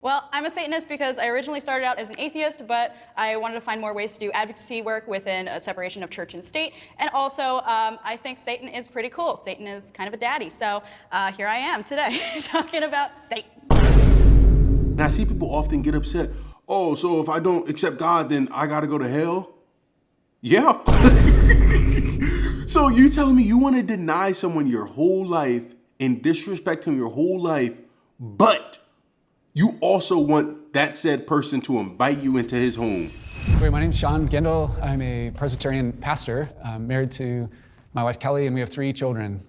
Well, I'm a Satanist because I originally started out as an atheist, but I wanted to find more ways to do advocacy work within a separation of church and state. And also, I think Satan is pretty cool. Satan is kind of a daddy. So here I am today talking about Satan. And I see people often get upset. Oh, so if I don't accept God, then I gotta go to hell? Yeah. So you telling me you want to deny someone your whole life and disrespect him your whole life, but you also want that said person to invite you into his home? Wait, my name's Sean Gendel. I'm a Presbyterian pastor. I'm married to my wife Kelly, and we have 3 children.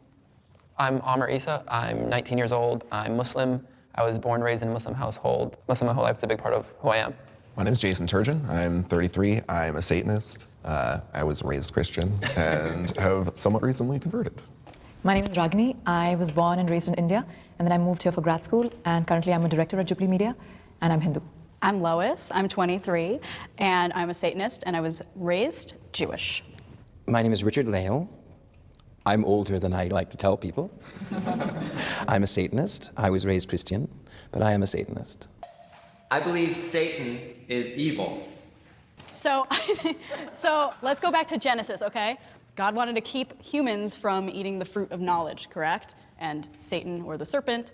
I'm Amr Isa. I'm 19 years old. I'm Muslim. I was born and raised in a Muslim household. Muslim my whole life is a big part of who I am. My name is Jason Turgeon. I'm 33. I'm a Satanist. I was raised Christian and have somewhat recently converted. My name is Ragini. I was born and raised in India, and then I moved here for grad school, and currently I'm a director at Jubilee Media, and I'm Hindu. I'm Lois. I'm 23, and I'm a Satanist, and I was raised Jewish. My name is Richard Lale. I'm older than I like to tell people. I'm a Satanist. I was raised Christian, but I am a Satanist. I believe Satan is evil. So let's go back to Genesis, okay? God wanted to keep humans from eating the fruit of knowledge, correct? And Satan, or the serpent,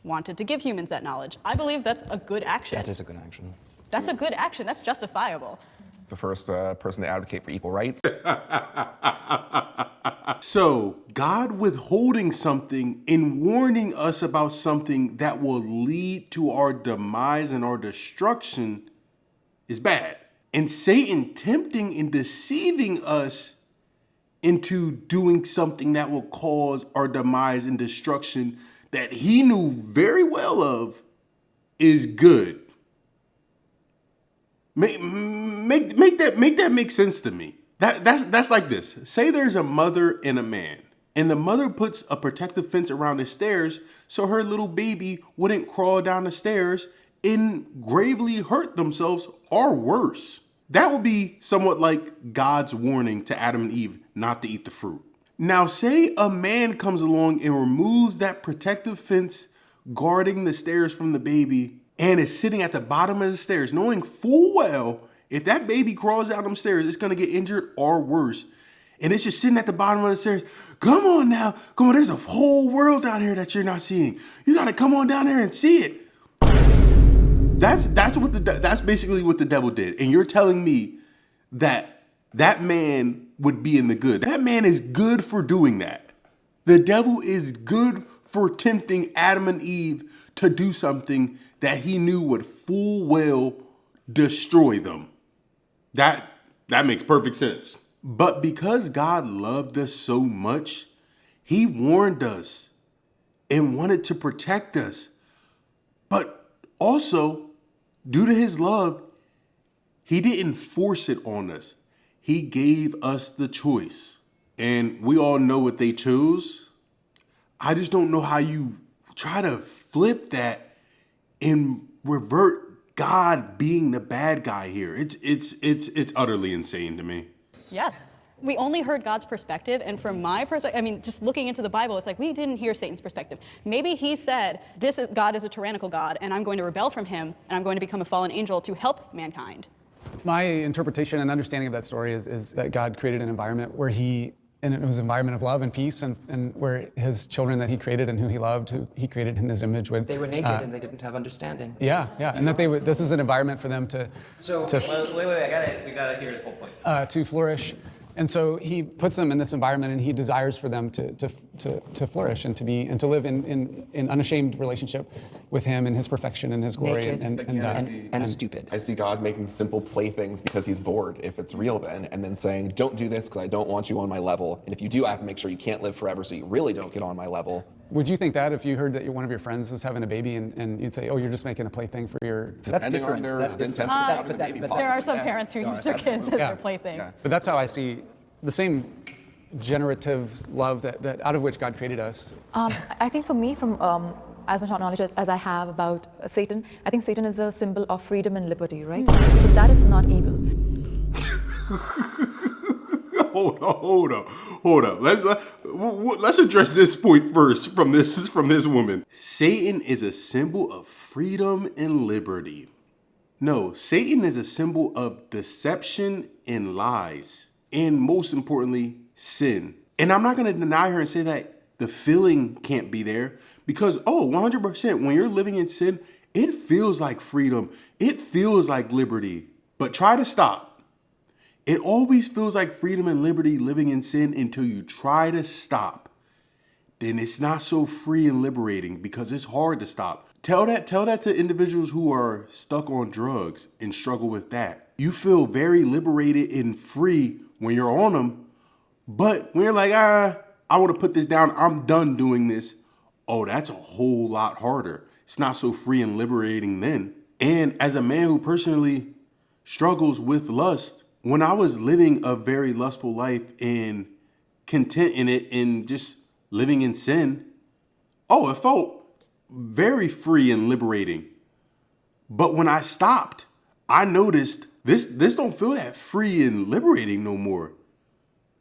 wanted to give humans that knowledge. I believe that's a good action. That is a good action. That's a good action. That's justifiable. The first person to advocate for equal rights. So God withholding something and warning us about something that will lead to our demise and our destruction is bad. And Satan tempting and deceiving us into doing something that will cause our demise and destruction that he knew very well of is good. Make that make sense to me. That's like this. Say there's a mother and a man, and the mother puts a protective fence around the stairs so her little baby wouldn't crawl down the stairs and gravely hurt themselves or worse. That would be somewhat like God's warning to Adam and Eve not to eat the fruit. Now, say a man comes along and removes that protective fence guarding the stairs from the baby and is sitting at the bottom of the stairs, knowing full well if that baby crawls down them stairs, it's going to get injured or worse. And it's just sitting at the bottom of the stairs. Come on now. Come on. There's a whole world out here that you're not seeing. You got to come on down there and see it. That's basically what the devil did. And you're telling me that that man would be in the good. That man is good for doing that. The devil is good for tempting Adam and Eve to do something that he knew would full well destroy them. That makes perfect sense. But because God loved us so much, he warned us and wanted to protect us. But also, due to his love, he didn't force it on us. He gave us the choice. And we all know what they chose. I just don't know how you try to flip that and revert God being the bad guy here. It's utterly insane to me. Yes. We only heard God's perspective, and from my perspective, I mean, just looking into the Bible, it's like we didn't hear Satan's perspective. Maybe he said, God is a tyrannical God, and I'm going to rebel from him, and I'm going to become a fallen angel to help mankind. My interpretation and understanding of that story is that God created an environment where and it was an environment of love and peace, and where his children that he created and who he loved, who he created in his image would. They were naked and they didn't have understanding. Yeah, and that this was an environment for them to. Wait, we gotta hear his whole point. To flourish. And so he puts them in this environment, and he desires for them to flourish and to live in unashamed relationship with him and his perfection and his glory. Naked and stupid. I see God making simple playthings because he's bored, if it's real then, and then saying, don't do this because I don't want you on my level. And if you do, I have to make sure you can't live forever so you really don't get on my level. Would you think that if you heard that one of your friends was having a baby and you'd say, oh, you're just making a plaything for your... That's different. That's different. There are some parents who use their kids as their playthings. Yeah. But that's how I see the same generative love that out of which God created us. I think for me, from as much knowledge as I have about Satan, I think Satan is a symbol of freedom and liberty, right? So that is not evil. hold up. Let's address this point first from this woman. Satan is a symbol of freedom and liberty. No, Satan is a symbol of deception and lies, and most importantly, sin. And I'm not going to deny her and say that the feeling can't be there, because 100%, when you're living in sin, it feels like freedom. It feels like liberty. But try to stop. It always feels like freedom and liberty living in sin until you try to stop. Then it's not so free and liberating, because it's hard to stop. Tell that to individuals who are stuck on drugs and struggle with that. You feel very liberated and free when you're on them, but when you're like, I want to put this down, I'm done doing this. Oh, that's a whole lot harder. It's not so free and liberating then. And as a man who personally struggles with lust, when I was living a very lustful life and content in it and just living in sin, it felt very free and liberating. But when I stopped, I noticed this don't feel that free and liberating no more.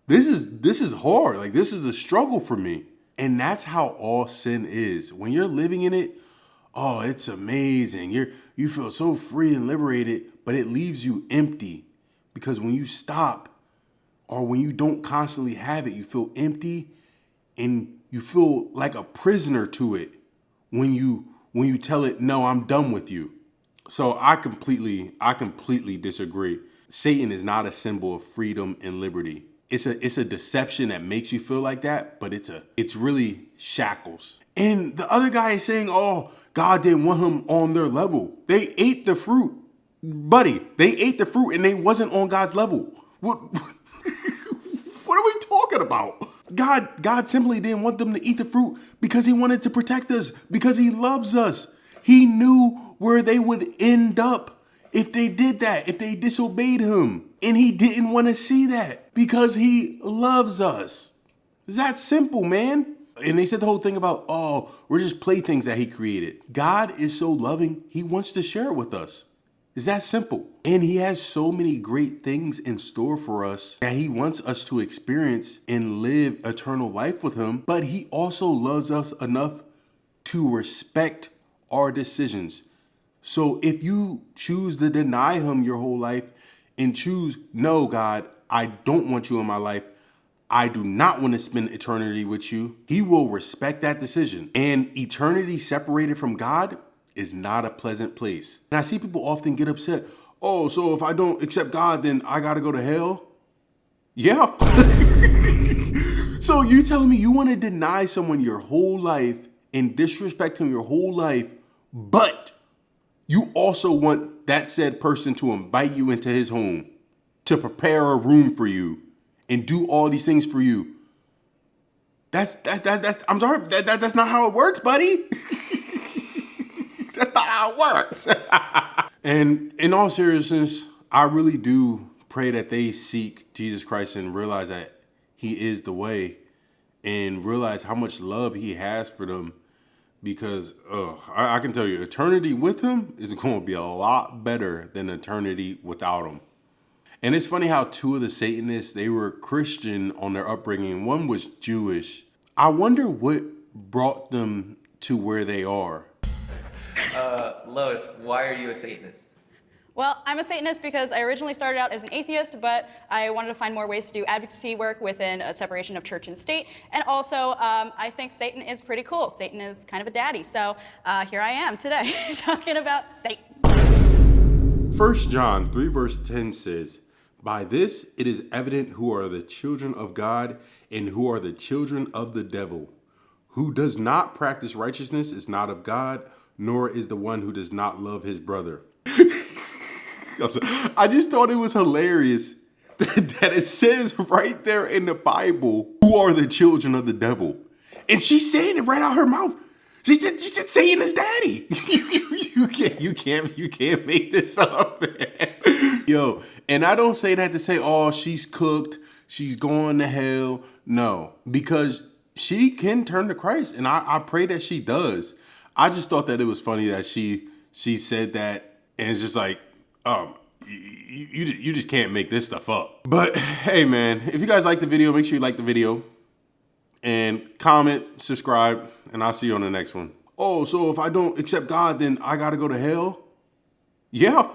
This is hard. Like, this is a struggle for me. And that's how all sin is. When you're living in it, it's amazing. You feel so free and liberated, but it leaves you empty. Because when you stop, or when you don't constantly have it, you feel empty and you feel like a prisoner to it when you tell it, no, I'm done with you. So I completely disagree. Satan is not a symbol of freedom and liberty. It's a deception that makes you feel like that, but it's really shackles. And the other guy is saying, God didn't want him on their level. They ate the fruit, buddy. They ate the fruit and they wasn't on God's level. What are we talking about? God simply didn't want them to eat the fruit because he wanted to protect us, because he loves us. He knew where they would end up if they did that, if they disobeyed him. And he didn't want to see that because he loves us. It's that simple, man. And they said the whole thing about, we're just playthings that he created. God is so loving, he wants to share it with us. It's that simple. And he has so many great things in store for us that he wants us to experience and live eternal life with him. But he also loves us enough to respect our decisions. So if you choose to deny him your whole life and choose, no, God, I don't want you in my life, I do not want to spend eternity with you, he will respect that decision. And eternity separated from God is not a pleasant place. And I see people often get upset. So if I don't accept God, then I got to go to hell? Yeah. So you telling me you want to deny someone your whole life and disrespect him your whole life, but you also want that said person to invite you into his home, to prepare a room for you, and do all these things for you. That's I'm sorry, that's not how it works, buddy. That's not how it works. And in all seriousness, I really do pray that they seek Jesus Christ and realize that he is the way, and realize how much love he has for them. Because I can tell you, eternity with him is going to be a lot better than eternity without him. And it's funny how two of the Satanists, they were Christian on their upbringing. One was Jewish. I wonder what brought them to where they are. Lois, why are you a Satanist? Well, I'm a Satanist because I originally started out as an atheist, but I wanted to find more ways to do advocacy work within a separation of church and state. And also, I think Satan is pretty cool. Satan is kind of a daddy. So here I am today talking about Satan. 1 John 3 verse 10 says, "By this it is evident who are the children of God and who are the children of the devil. Who does not practice righteousness is not of God, nor is the one who does not love his brother." I just thought it was hilarious that it says right there in the Bible, who are the children of the devil. And she's saying it right out her mouth. She said Satan is daddy. You can't make this up, man. Yo, and I don't say that to say, she's cooked, she's going to hell. No, because she can turn to Christ, and I pray that she does. I just thought that it was funny that she said that, and it's just like, you just can't make this stuff up. But hey, man, if you guys like the video, make sure you like the video and comment, subscribe, and I'll see you on the next one. Oh, so if I don't accept God, then I gotta go to hell? Yeah.